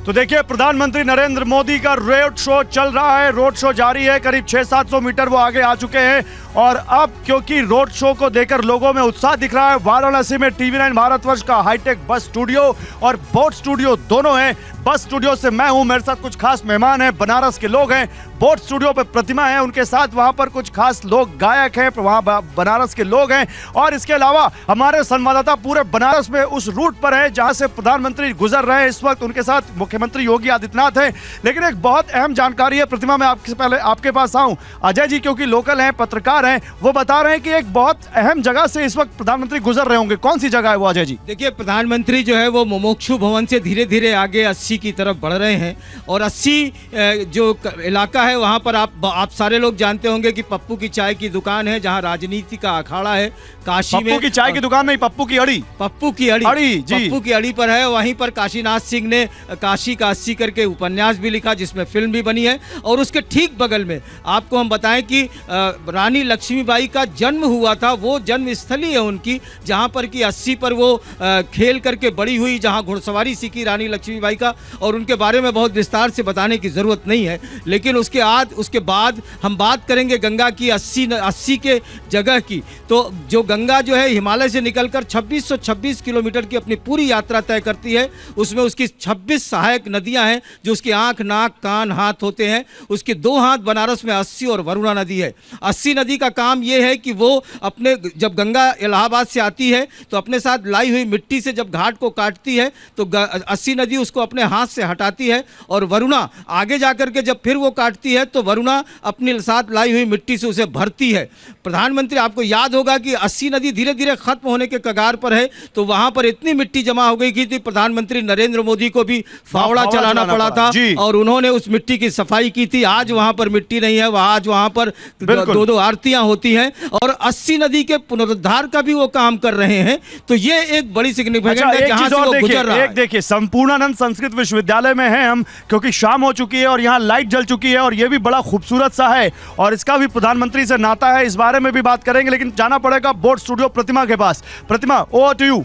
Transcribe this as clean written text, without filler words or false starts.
तो देखिए, प्रधानमंत्री नरेंद्र मोदी का रोड शो चल रहा है, रोड शो जारी है। करीब 600-700 मीटर वो आगे आ चुके हैं और अब क्योंकि रोड शो को देखकर लोगों में उत्साह दिख रहा है, वाराणसी में टीवी9 भारतवर्ष का हाईटेक बस स्टूडियो और बोट स्टूडियो दोनों हैं। बस स्टूडियो से मैं हूं, मेरे साथ कुछ खास मेहमान हैं, बनारस के लोग हैं। बोट स्टूडियो पे प्रतिमा है, उनके साथ वहां पर कुछ खास लोग गायक हैं, वहां बनारस के लोग हैं। और इसके अलावा हमारे संवाददाता पूरे बनारस में उस रूट पर है जहां से प्रधानमंत्री गुजर रहे हैं। इस वक्त उनके साथ मुख्यमंत्री योगी आदित्यनाथ हैं। लेकिन एक बहुत अहम जानकारी है प्रतिमा, मैं आपसे पहले आपके पास आऊं। अजय जी क्योंकि लोकल हैं, पत्रकार हैं, वो बता रहे हैं कि एक बहुत अहम जगह से इस वक्त प्रधानमंत्री गुजर रहे होंगे। कौन सी जगह है वो अजय जी? देखिए, प्रधानमंत्री जो है वो मुमुक्षु भवन से धीरे धीरे आगे 80 की तरफ बढ़ रहे हैं और 80 जो इलाका है वहां पर आप सारे लोग जानते होंगे कि पप्पू की चाय की दुकान है, जहां राजनीति का अखाड़ा है। काशी में पप्पू की चाय की दुकान नहीं, पप्पू की अड़ी जी, पप्पू की अड़ी पर है। वहीं पर काशीनाथ सिंह ने काशी का 80 करके उपन्यास भी लिखा, जिसमें फिल्म भी बनी है। और उसके ठीक बगल में आपको हम बताएं कि रानी लक्ष्मीबाई का जन्म हुआ था, वो जन्म स्थली है उनकी, जहां पर कि 80 पर वो खेल करके बड़ी हुई, जहां घुड़सवारी सीखी रानी लक्ष्मीबाई का। और उनके बारे में बहुत विस्तार से बताने की जरूरत नहीं है, लेकिन उसके बाद हम बात करेंगे गंगा की 80 के जगह की। तो जो गंगा जो है हिमालय से निकलकर 2626 किलोमीटर की अपनी पूरी यात्रा तय करती है। उसमें उसकी 26 सहायक नदियां हैं जो उसकी आंख, नाक, कान, हाथ होते हैं। उसके 2 हाथ बनारस में 80 और वरुणा नदी है। 80 नदी का काम यह है कि वो अपने जब गंगा इलाहाबाद से आती है तो अपने साथ लाई हुई मिट्टी से जब घाट को काटती है तो 80 नदी उसको अपने हाथ से हटाती है और वरुणा आगे जाकर के जब फिर वो काटती है तो वरुणा अपने साथ लाई हुई मिट्टी से उसे भरती है। प्रधानमंत्री, आपको याद होगा कि 80 नदी धीरे धीरे खत्म होने के कगार पर है, तो वहां पर इतनी मिट्टी जमा हो गई कि प्रधानमंत्री नरेंद्र मोदी को भी फावड़ा चलाना पड़ा था और उन्होंने उस मिट्टी की सफाई की थी। आज वहां पर मिट्टी नहीं है, आज वहां पर 2-2 आरतियां होती हैं और 80 नदी के पुनरुद्धार का भी वो काम कर रहे हैं। तो ये एक बड़ी सिग्निफिकेंट है जहां से वो गुजर रहा है। देखिए, संपूर्णानंद संस्कृत विश्वविद्यालय में हैं हम, क्योंकि शाम हो चुकी है और यहाँ लाइट जल चुकी है और ये भी बड़ा खूबसूरत सा है और इसका भी प्रधानमंत्री से नाता है। इस बारे में भी बात करेंगे, लेकिन जाना पड़ेगा बोट स्टूडियो प्रतिमा के पास। प्रतिमा, ओवर टू यू।